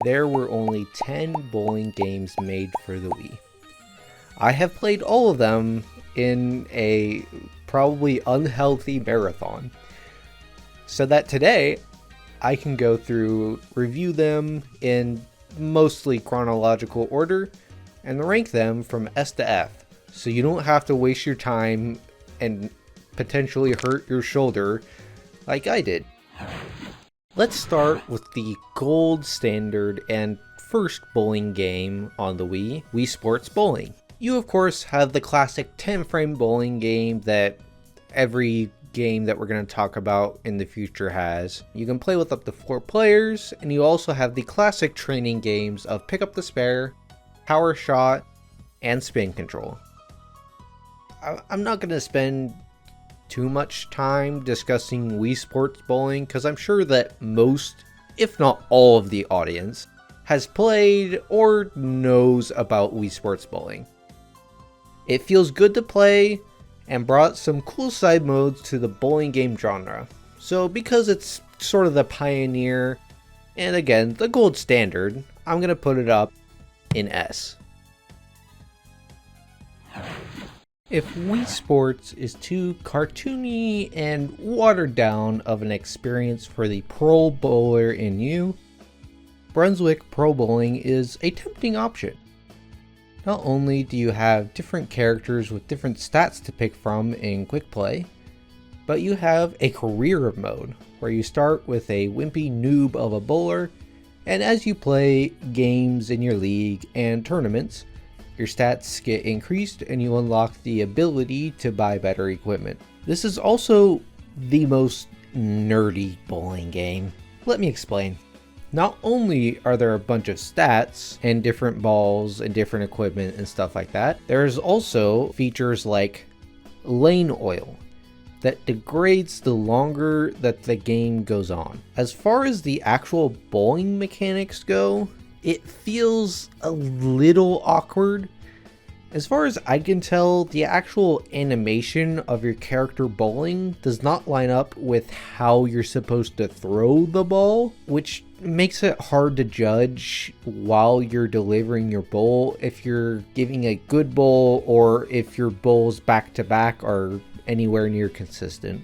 there were only 10 bowling games made for the Wii. I have played all of them in a probably unhealthy marathon, so that today I can go through, review them in mostly chronological order, and rank them from S to F, so you don't have to waste your time and potentially hurt your shoulder like I did. Let's start with the gold standard and first bowling game on the Wii, Wii Sports Bowling. You of course have the classic 10-frame bowling game that every game that we're going to talk about in the future has. You can play with up to 4 players, and you also have the classic training games of Pick Up the Spare, Power Shot, and Spin Control. I'm not going to spend too much time discussing Wii Sports Bowling because I'm sure that most, if not all of the audience, has played or knows about Wii Sports Bowling. It feels good to play and brought some cool side modes to the bowling game genre. So because it's sort of the pioneer, and again, the gold standard, I'm going to put it up in S. If Wii Sports is too cartoony and watered down of an experience for the pro bowler in you, Bruswick Pro Bowling is a tempting option. Not only do you have different characters with different stats to pick from in quick play, but you have a career mode where you start with a wimpy noob of a bowler, and as you play games in your league and tournaments, your stats get increased and you unlock the ability to buy better equipment. This is also the most nerdy bowling game. Let me explain. Not only are there a bunch of stats and different balls and different equipment and stuff like that, there's also features like lane oil that degrades the longer that the game goes on. As far as the actual bowling mechanics go, it feels a little awkward. As far as I can tell, the actual animation of your character bowling does not line up with how you're supposed to throw the ball, which makes it hard to judge while you're delivering your bowl if you're giving a good bowl or if your bowls back to back are anywhere near consistent.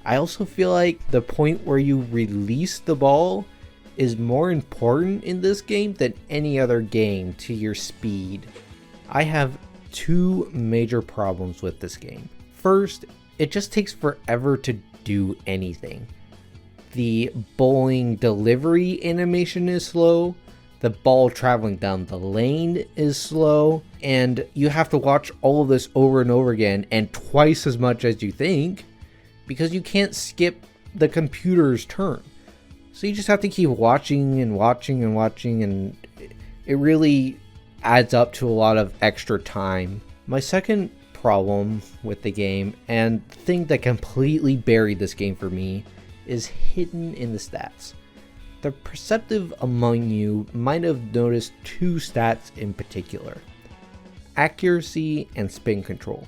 I also feel like the point where you release the ball is more important in this game than any other game to your speed. I have 2 major problems with this game. First, it just takes forever to do anything. The bowling delivery animation is slow, the ball traveling down the lane is slow, and you have to watch all of this over and over again and twice as much as you think because you can't skip the computer's turn. So you just have to keep watching and watching and watching, and it really adds up to a lot of extra time. My second problem with the game, and the thing that completely buried this game for me, is hidden in the stats. The perceptive among you might have noticed 2 stats in particular: accuracy and spin control.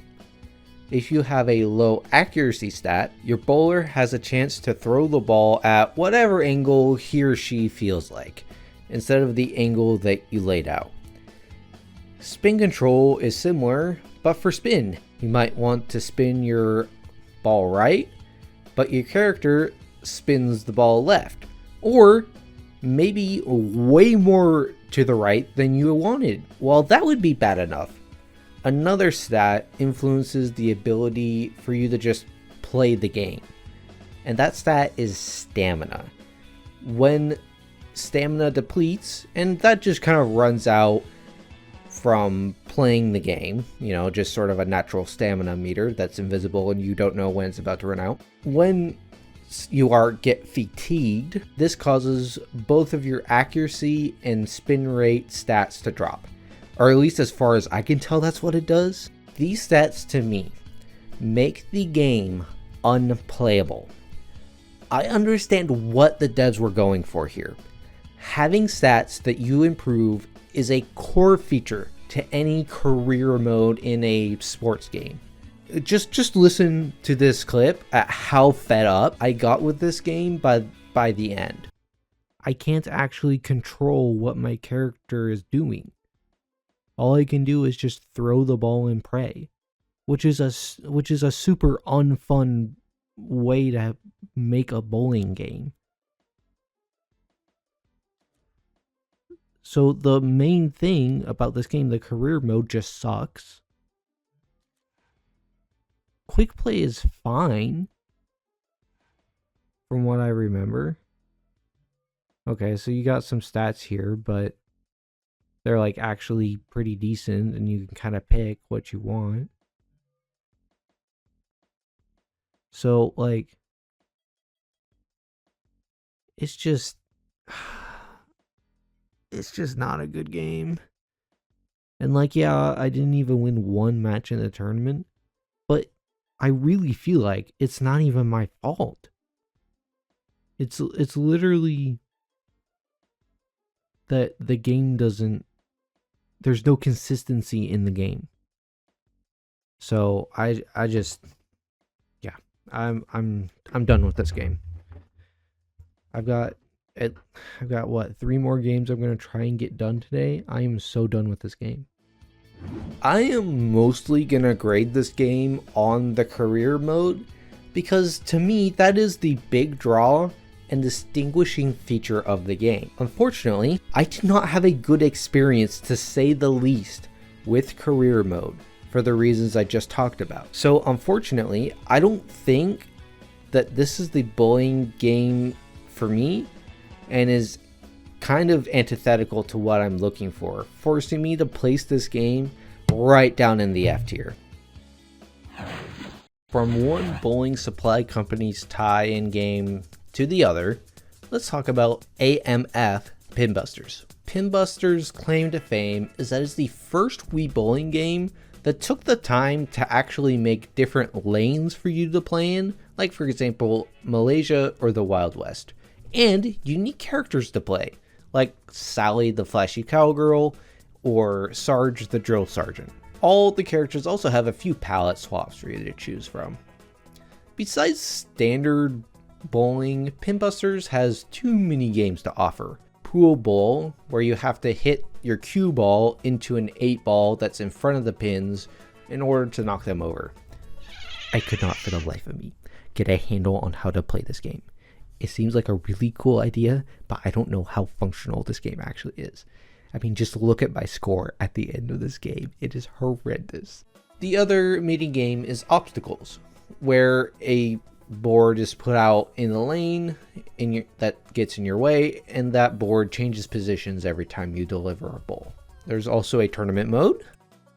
If you have a low accuracy stat, your bowler has a chance to throw the ball at whatever angle he or she feels like, instead of the angle that you laid out. Spin control is similar, but for spin. You might want to spin your ball right, but your character spins the ball left, or maybe way more to the right than you wanted. Well, that would be bad enough. Another stat influences the ability for you to just play the game, and that stat is stamina. When stamina depletes, and that just kind of runs out from playing the game, you know, just sort of a natural stamina meter that's invisible and you don't know when it's about to run out. When you get fatigued, this causes both of your accuracy and spin rate stats to drop, or at least as far as I can tell, that's what it does. These stats to me make the game unplayable. I understand what the devs were going for here. Having stats that you improve is a core feature to any career mode in a sports game. Just listen to this clip at how fed up I got with this game by the end. I can't actually control what my character is doing. All I can do is just throw the ball and pray, which is a super unfun way to make a bowling game. So the main thing about this game, the career mode, just sucks. Quick play is fine, from what I remember. Okay, so you got some stats here, but they're like actually pretty decent, and you can kind of pick what you want. So like, it's just not a good game. And like, yeah, I didn't even win one match in the tournament, but I really feel like it's not even my fault. It's literally that the game there's no consistency in the game. So I just, yeah, I'm done with this game. I've got what, 3 more games I'm going to try and get done today. I am so done with this game. I am mostly going to grade this game on the career mode because to me that is the big draw and distinguishing feature of the game. Unfortunately, I did not have a good experience, to say the least, with career mode for the reasons I just talked about. So unfortunately, I don't think that this is the bowling game for me, and is kind of antithetical to what I'm looking for, forcing me to place this game right down in the F tier. From one bowling supply company's tie-in game to the other, let's talk about AMF Pinbusters. Pinbusters' claim to fame is that it's the first Wii bowling game that took the time to actually make different lanes for you to play in, like for example Malaysia or the Wild West, and unique characters to play, like Sally the Flashy Cowgirl or Sarge the Drill Sergeant. All the characters also have a few palette swaps for you to choose from. Besides standard bowling, Pinbusters has 2 mini games to offer. Pool Bowl, where you have to hit your cue ball into an 8 ball that's in front of the pins in order to knock them over. I could not for the life of me get a handle on how to play this game. It seems like a really cool idea, but I don't know how functional this game actually is. I mean, just look at my score at the end of this game. It is horrendous. The other mini game is Obstacles, where a board is put out in the lane that gets in your way, and that board changes positions every time you deliver a bowl. There's also a tournament mode.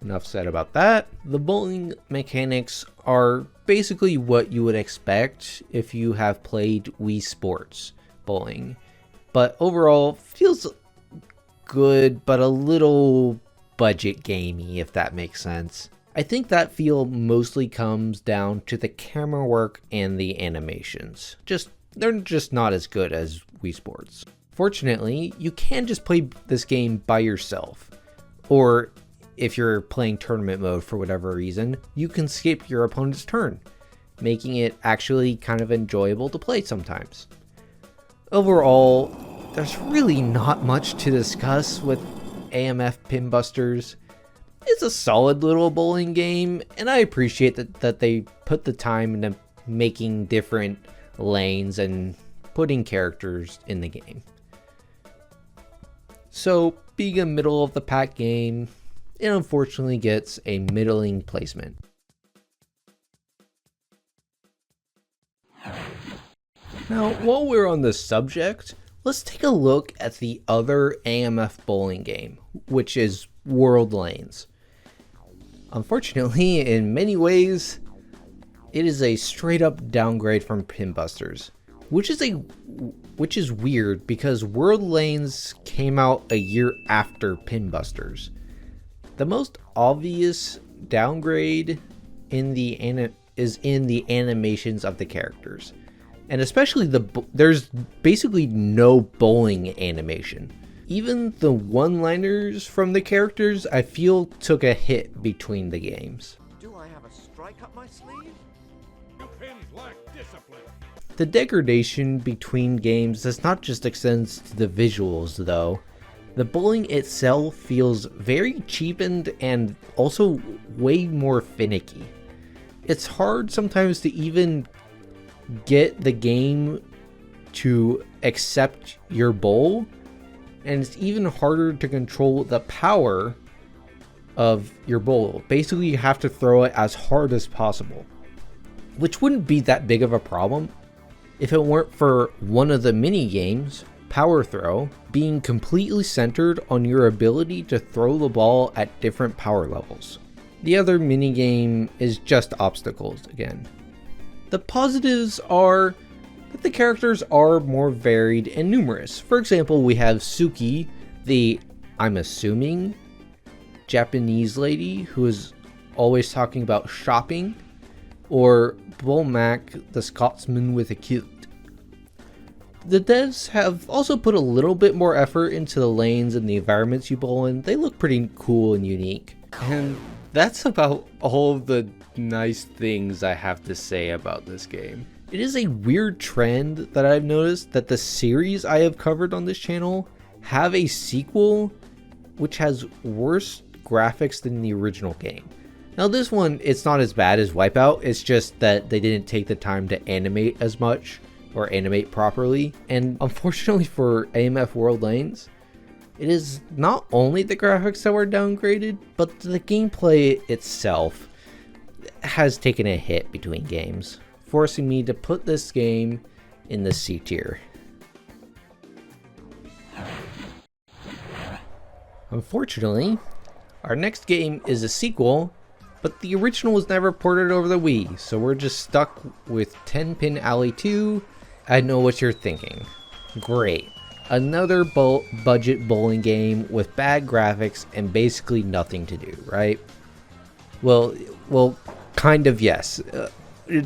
Enough said about that. The bowling mechanics are basically what you would expect if you have played Wii Sports Bowling, but overall feels good, but a little budget gamey, if that makes sense. I think that feel mostly comes down to the camera work and the animations. They're just not as good as Wii Sports. Fortunately, you can just play this game by yourself, or if you're playing tournament mode for whatever reason, you can skip your opponent's turn, making it actually kind of enjoyable to play sometimes. Overall, there's really not much to discuss with AMF Pinbusters. It's a solid little bowling game, and I appreciate that they put the time into making different lanes and putting characters in the game. So, being a middle of the pack game, it unfortunately gets a middling placement. Now, while we're on the subject, let's take a look at the other AMF bowling game, which is World Lanes. Unfortunately, in many ways, it is a straight up downgrade from Pinbusters, which is weird because World Lanes came out a year after Pinbusters. The most obvious downgrade is in the animations of the characters, and especially there's basically no bowling animation. Even the one-liners from the characters, I feel, took a hit between the games. Do I have a strike up my sleeve? You pins lack discipline. The degradation between games does not just extend to the visuals though. The bowling itself feels very cheapened and also way more finicky. It's hard sometimes to even get the game to accept your bowl, and it's even harder to control the power of your bowl. Basically, you have to throw it as hard as possible, which wouldn't be that big of a problem if it weren't for one of the mini games, Power Throw, being completely centered on your ability to throw the ball at different power levels. The other mini game is just obstacles again. The positives are that the characters are more varied and numerous. For example, we have Suki, the, I'm assuming, Japanese lady who is always talking about shopping, or Bulmac, the Scotsman with a kilt. The devs have also put a little bit more effort into the lanes and the environments you bowl in. They look pretty cool and unique. And that's about all of the nice things I have to say about this game. It is a weird trend that I've noticed that the series I have covered on this channel have a sequel which has worse graphics than the original game. Now this one, it's not as bad as Wipeout, it's just that they didn't take the time to animate as much or animate properly. And unfortunately for AMF World Lanes, it is not only the graphics that were downgraded, but the gameplay itself has taken a hit between games, forcing me to put this game in the C tier. Unfortunately, our next game is a sequel, but the original was never ported over the Wii, so we're just stuck with 10 Pin Alley 2. I know what you're thinking. Great. Another budget bowling game with bad graphics and basically nothing to do, right? Well, kind of yes.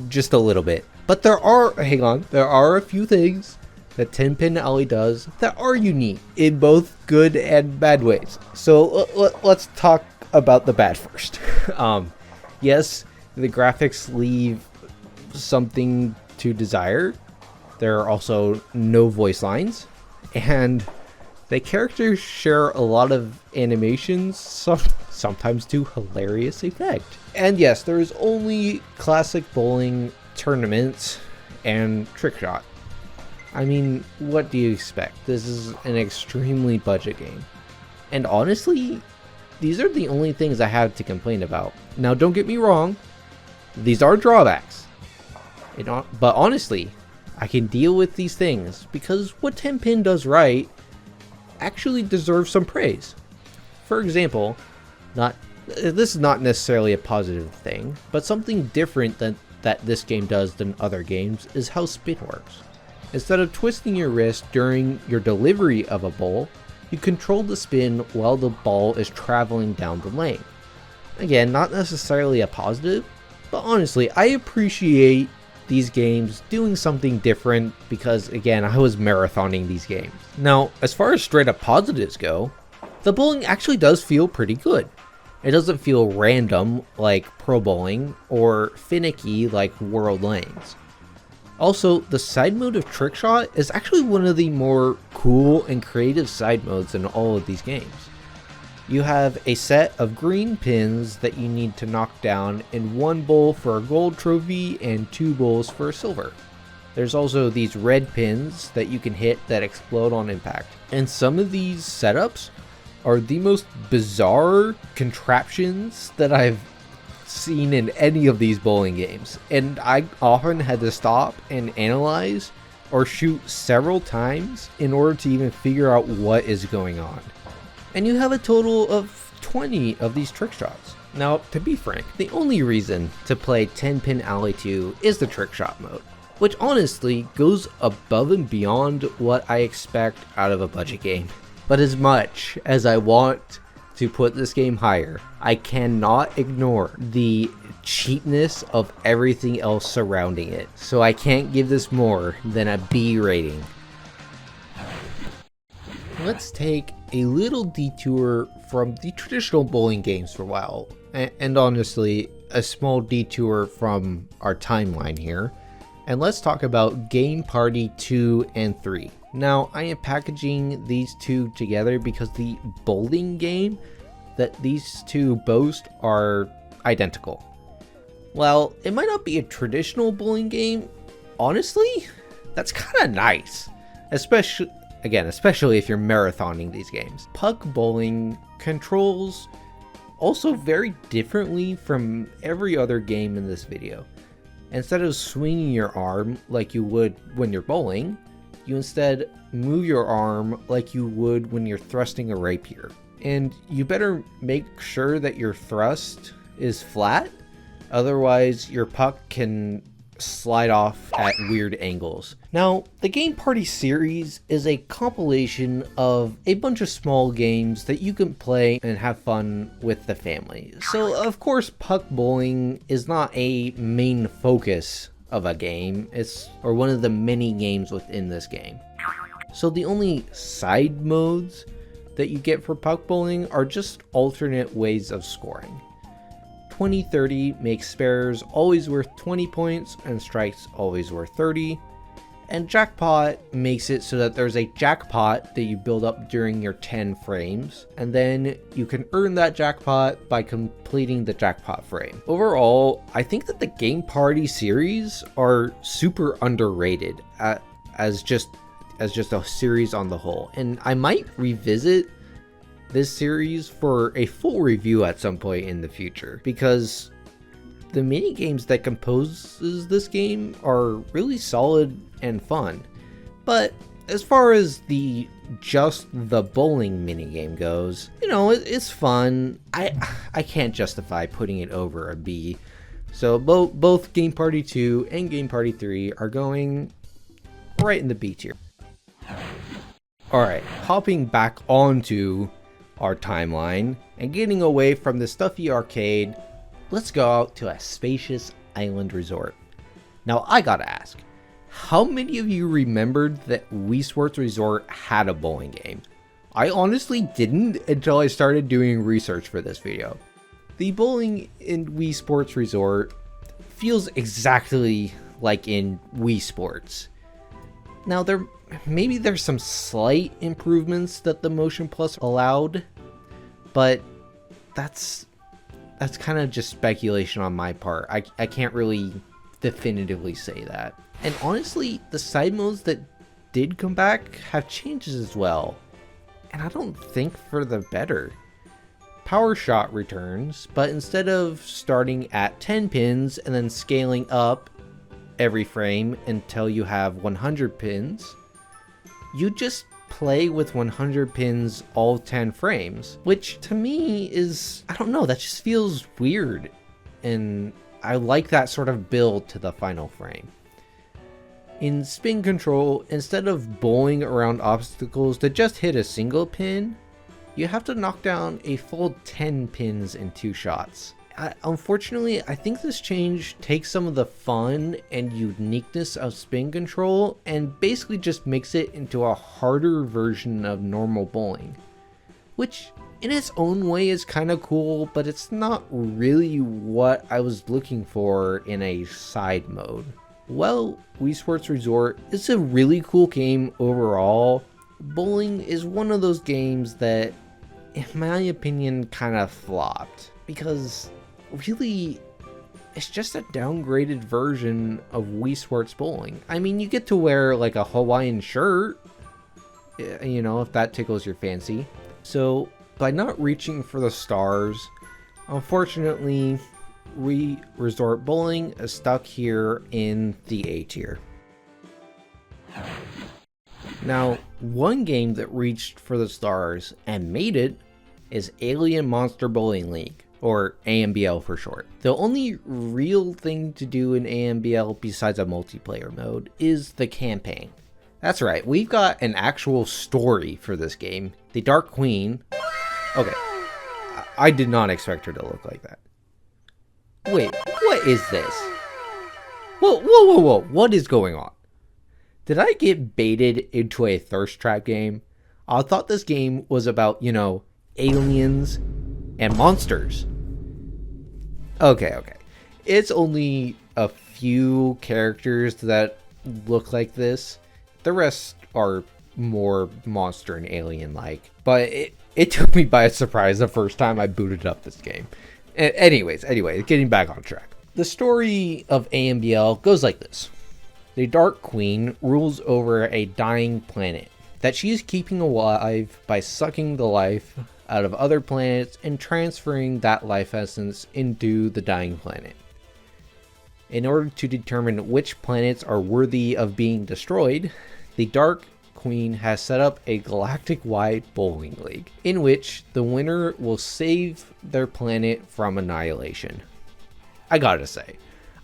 Just a little bit. But there are a few things that 10 Pin Alley does that are unique in both good and bad ways. So let's talk about the bad first. Yes, the graphics leave something to desire. There are also no voice lines, and the characters share a lot of animations, sometimes to hilarious effect. And yes, there's only classic bowling tournaments and trick shot. I mean, what do you expect? This is an extremely budget game. And honestly, these are the only things I have to complain about. Now, don't get me wrong, these are drawbacks. But honestly, I can deal with these things because what 10 Pin does right actually deserves some praise. For example, this is not necessarily a positive thing, but something different that this game does than other games is how spin works. Instead of twisting your wrist during your delivery of a bowl, you control the spin while the ball is traveling down the lane. Again, not necessarily a positive, but honestly, I appreciate these games doing something different because, again, I was marathoning these games. Now, as far as straight up positives go, the bowling actually does feel pretty good. It doesn't feel random like Pro Bowling or finicky like World Lanes. Also, the side mode of Trick Shot is actually one of the more cool and creative side modes in all of these games. You have a set of green pins that you need to knock down in one bowl for a gold trophy and 2 bowls for a silver. There's also these red pins that you can hit that explode on impact. And some of these setups are the most bizarre contraptions that I've seen in any of these bowling games. And I often had to stop and analyze or shoot several times in order to even figure out what is going on. And you have a total of 20 of these trick shots. Now, to be frank, the only reason to play 10 Pin Alley 2 is the trick shot mode, which honestly goes above and beyond what I expect out of a budget game. But as much as I want to put this game higher, I cannot ignore the cheapness of everything else surrounding it. So I can't give this more than a B rating. Let's take a little detour from the traditional bowling games for a while, and honestly, a small detour from our timeline here, And let's talk about Game Party 2 and 3. Now, I am packaging these two together because the bowling game that these two boast are identical. While it might not be a traditional bowling game, honestly, that's kind of nice. Especially if you're marathoning these games. Puck bowling controls also very differently from every other game in this video. Instead of swinging your arm like you would when you're bowling, you instead move your arm like you would when you're thrusting a rapier. And you better make sure that your thrust is flat, otherwise your puck can slide off at weird angles. Now, the Game Party series is a compilation of a bunch of small games that you can play and have fun with the family. So, of course, puck bowling is not a main focus of a game, or one of the many games within this game. So the only side modes that you get for puck bowling are just alternate ways of scoring. 20-30 makes spares always worth 20 points and strikes always worth 30. And jackpot makes it so that there's a jackpot that you build up during your 10 frames, and then you can earn that jackpot by completing the jackpot frame. Overall, I think that the Game Party series are super underrated as just a series on the whole, and I might revisit this series for a full review at some point in the future, because the mini games that composes this game are really solid and fun. But as far as just the bowling mini game goes, you know, it's fun. I can't justify putting it over a B. So both Game Party 2 and Game Party 3 are going right in the B tier. Alright, hopping back onto our timeline and getting away from the stuffy arcade, let's go out to a spacious island resort. Now, I gotta ask, how many of you remembered that Wii Sports Resort had a bowling game? I honestly didn't until I started doing research for this video. The bowling in Wii Sports Resort feels exactly like in Wii Sports. Now, maybe there's some slight improvements that the Motion Plus allowed, but that's kind of just speculation on my part. I can't really definitively say that. And honestly, the side modes that did come back have changes as well, and I don't think for the better. Power Shot returns, but instead of starting at 10 pins and then scaling up every frame until you have 100 pins, you just play with 100 pins all 10 frames, which to me is, I don't know, that just feels weird, and I like that sort of build to the final frame. In spin control, instead of bowling around obstacles to just hit a single pin, you have to knock down a full 10 pins in 2 shots. Unfortunately, I think this change takes some of the fun and uniqueness of spin control and basically just makes it into a harder version of normal bowling, which in its own way is kind of cool, but it's not really what I was looking for in a side mode. Well, Wii Sports Resort is a really cool game overall. Bowling is one of those games that, in my opinion, kind of flopped, because really, it's just a downgraded version of Wii Sports Bowling. I mean, you get to wear like a Hawaiian shirt, you know, if that tickles your fancy. So, by not reaching for the stars, unfortunately, Wii Resort Bowling is stuck here in the A tier. Now, one game that reached for the stars and made it is Alien Monster Bowling League, or AMBL for short. The only real thing to do in AMBL besides a multiplayer mode is the campaign. That's right, we've got an actual story for this game. The Dark Queen... Okay, I did not expect her to look like that. Wait, what is this? Whoa, what is going on? Did I get baited into a thirst trap game? I thought this game was about, you know, aliens and monsters. Okay. It's only a few characters that look like this. The rest are more monster and alien like. But it took me by surprise the first time I booted up this game. Anyways, getting back on track. The story of AMBL goes like this. The Dark Queen rules over a dying planet that she is keeping alive by sucking the life out of other planets and transferring that life essence into the dying planet. In order to determine which planets are worthy of being destroyed, the Dark Queen has set up a galactic-wide bowling league, in which the winner will save their planet from annihilation. I gotta say,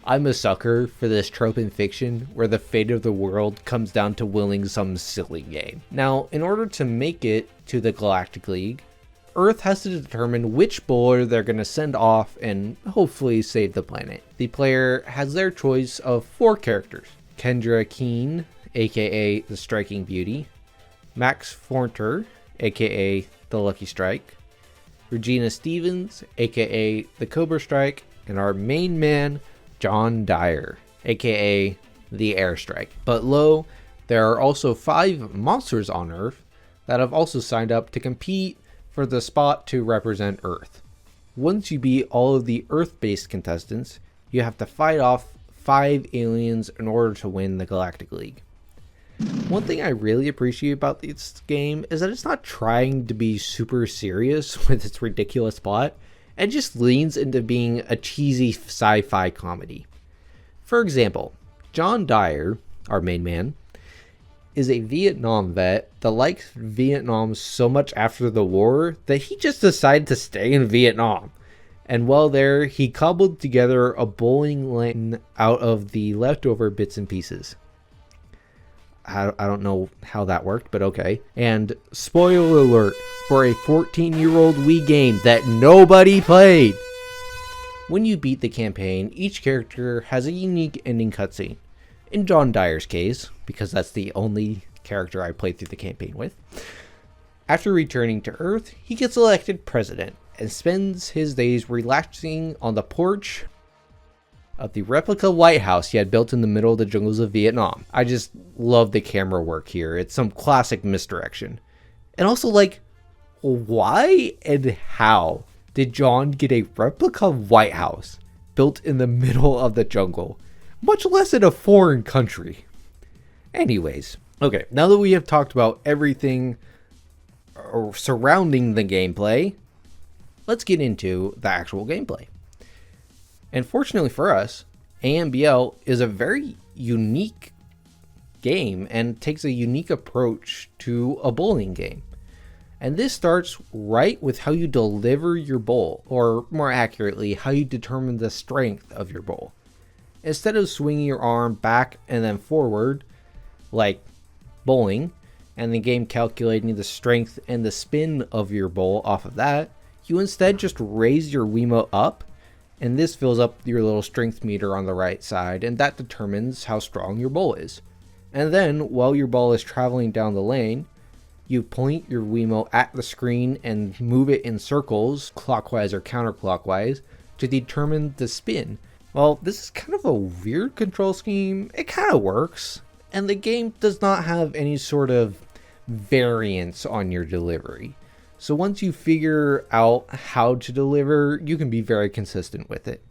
I'm a sucker for this trope in fiction where the fate of the world comes down to winning some silly game. Now, in order to make it to the Galactic League, Earth has to determine which bowler they're going to send off and hopefully save the planet. The player has their choice of 4 characters. Kendra Keene, aka the Striking Beauty, Max Forter, aka the Lucky Strike, Regina Stevens, aka the Cobra Strike, and our main man, John Dyer, aka the Airstrike. But there are also 5 monsters on Earth that have also signed up to compete for the spot to represent Earth. Once you beat all of the Earth-based contestants, you have to fight off 5 aliens in order to win the Galactic League. One thing I really appreciate about this game is that it's not trying to be super serious with its ridiculous plot, and just leans into being a cheesy sci-fi comedy. For example, John Dyer, our main man, is a Vietnam vet that likes Vietnam so much after the war that he just decided to stay in Vietnam. And while there, he cobbled together a bowling lane out of the leftover bits and pieces. I don't know how that worked, but okay. And spoiler alert for a 14-year-old Wii game that nobody played. When you beat the campaign, each character has a unique ending cutscene. In John Dyer's case, because that's the only character I played through the campaign with, after returning to Earth, he gets elected president and spends his days relaxing on the porch of the replica White House he had built in the middle of the jungles of Vietnam. I just love the camera work here. It's some classic misdirection. And also, like, why and how did John get a replica White House built in the middle of the jungle, much less in a foreign country? Anyways, okay, now that we have talked about everything surrounding the gameplay, let's get into the actual gameplay. And fortunately for us, AMBL is a very unique game and takes a unique approach to a bowling game. And this starts right with how you deliver your bowl, or more accurately, how you determine the strength of your bowl. Instead of swinging your arm back and then forward, like bowling, and the game calculating the strength and the spin of your bowl off of that, you instead just raise your Wiimote up, and this fills up your little strength meter on the right side, and that determines how strong your bowl is. And then, while your ball is traveling down the lane, you point your Wiimote at the screen and move it in circles, clockwise or counterclockwise, to determine the spin. Well, this is kind of a weird control scheme. It kind of works, and the game does not have any sort of variance on your delivery. So once you figure out how to deliver, you can be very consistent with it.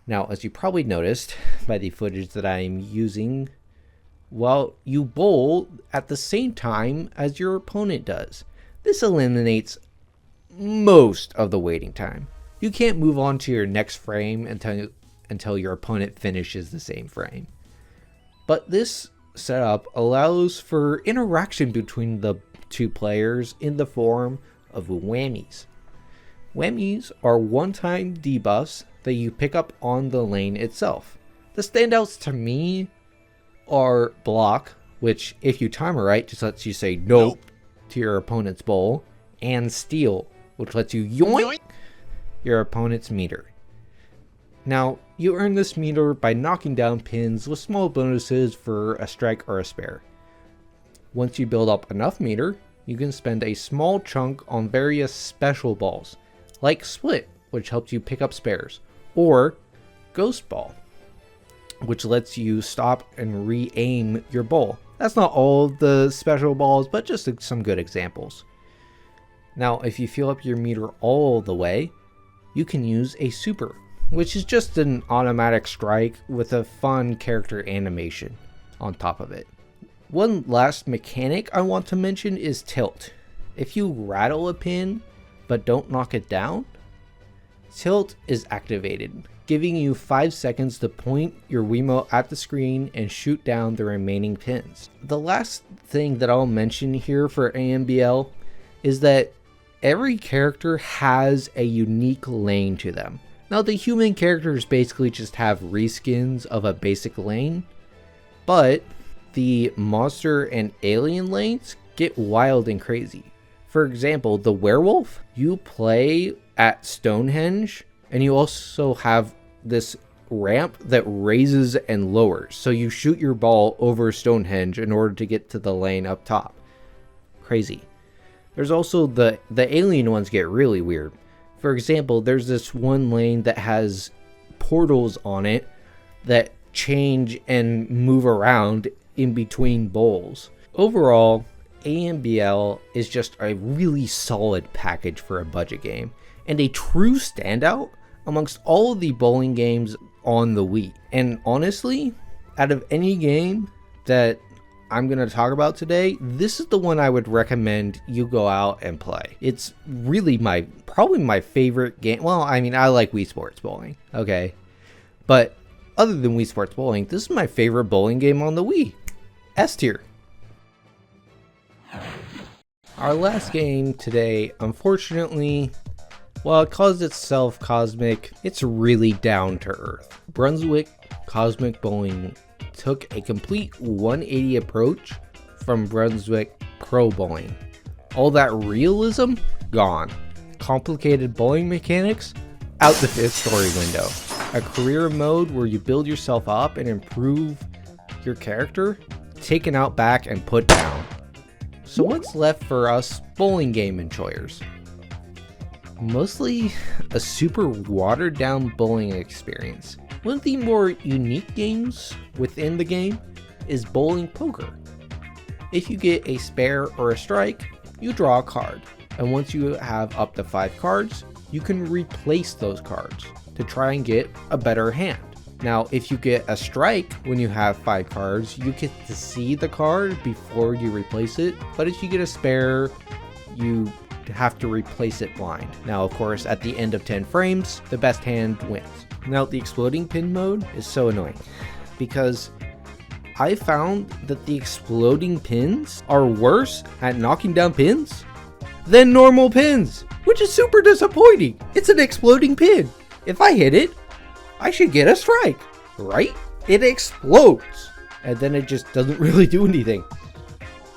Now, as you probably noticed by the footage that I'm using, well, you bowl at the same time as your opponent does. This eliminates most of the waiting time. You can't move on to your next frame until your opponent finishes the same frame. But this setup allows for interaction between the 2 players in the form of whammies. Whammies are one-time debuffs that you pick up on the lane itself. The standouts to me are block, which if you time it right just lets you say nope to your opponent's bowl, and steal, which lets you yoink your opponent's meter. Now, you earn this meter by knocking down pins with small bonuses for a strike or a spare. Once you build up enough meter, you can spend a small chunk on various special balls, like Split, which helps you pick up spares, or Ghost Ball. which lets you stop and re-aim your bowl. That's not all of the special balls, but just some good examples. Now, if you fill up your meter all the way, you can use a super, which is just an automatic strike with a fun character animation on top of it. One last mechanic I want to mention is tilt. If you rattle a pin but don't knock it down, tilt is activated, giving you 5 seconds to point your Wiimote at the screen and shoot down the remaining pins. The last thing that I'll mention here for AMBL is that every character has a unique lane to them. Now, the human characters basically just have reskins of a basic lane, but the monster and alien lanes get wild and crazy. For example, the werewolf, you play at Stonehenge, and you also have this ramp that raises and lowers. So you shoot your ball over Stonehenge in order to get to the lane up top. Crazy. There's also the alien ones get really weird. For example, there's this one lane that has portals on it that change and move around in between bowls. Overall, AMBL is just a really solid package for a budget game and a true standout amongst all of the bowling games on the Wii. And honestly, out of any game that I'm going to talk about today, this is the one I would recommend you go out and play. It's really probably my favorite game. Well, I mean, I like Wii Sports Bowling, okay? But other than Wii Sports Bowling, this is my favorite bowling game on the Wii. S tier. Our last game today, unfortunately, while it calls itself Cosmic, it's really down to earth. Bruswick Cosmic Bowling took a complete 180 approach from Bruswick Pro Bowling. All that realism, gone. Complicated bowling mechanics, out the 5th story window. A career mode where you build yourself up and improve your character, taken out back and put down. So what's left for us bowling game enjoyers? Mostly a super watered down bowling experience. One of the more unique games within the game is bowling poker. If you get a spare or a strike, you draw a card, and once you have up to 5 cards, you can replace those cards to try and get a better hand. Now, if you get a strike when you have 5 cards, you get to see the card before you replace it, but if you get a spare, you have to replace it blind. Now, of course, at the end of 10 frames, the best hand wins. Now, the exploding pin mode is so annoying because I found that the exploding pins are worse at knocking down pins than normal pins, which is super disappointing. It's an exploding pin. If I hit it, I should get a strike, right? It explodes, and then it just doesn't really do anything.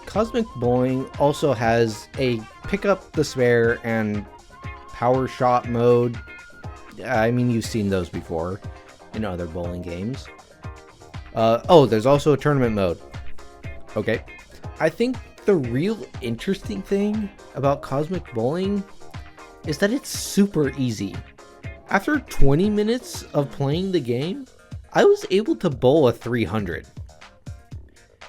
Cosmic Bowling also has a pick up the spare and power shot mode. I mean, you've seen those before in other bowling games. Oh, there's also a tournament mode. Okay. I think the real interesting thing about Cosmic Bowling is that it's super easy. After 20 minutes of playing the game, I was able to bowl a 300,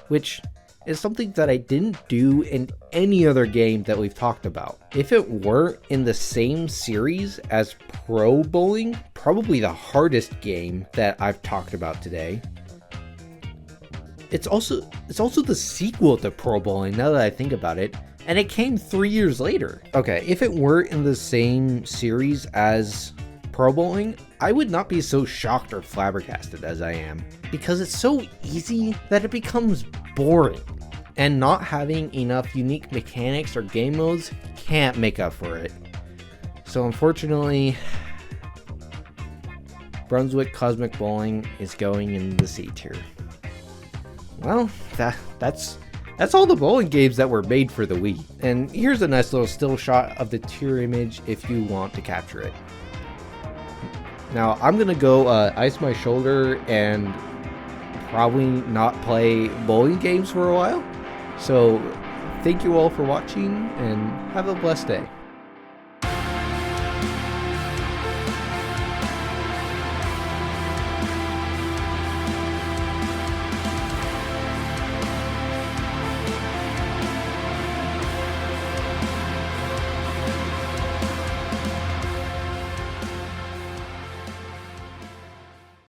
which is something that I didn't do in any other game that we've talked about. If it weren't in the same series as Pro Bowling, probably the hardest game that I've talked about today. It's also the sequel to Pro Bowling, now that I think about it, and it came 3 years later. Okay, if it weren't in the same series as Pro Bowling, I would not be so shocked or flabbergasted as I am, because it's so easy that it becomes boring, and not having enough unique mechanics or game modes can't make up for it. So unfortunately, Bruswick Cosmic Bowling is going in the C tier. Well, that's all the bowling games that were made for the Wii. And here's a nice little still shot of the tier image if you want to capture it. Now, I'm going to go ice my shoulder and probably not play bowling games for a while. So, thank you all for watching and have a blessed day.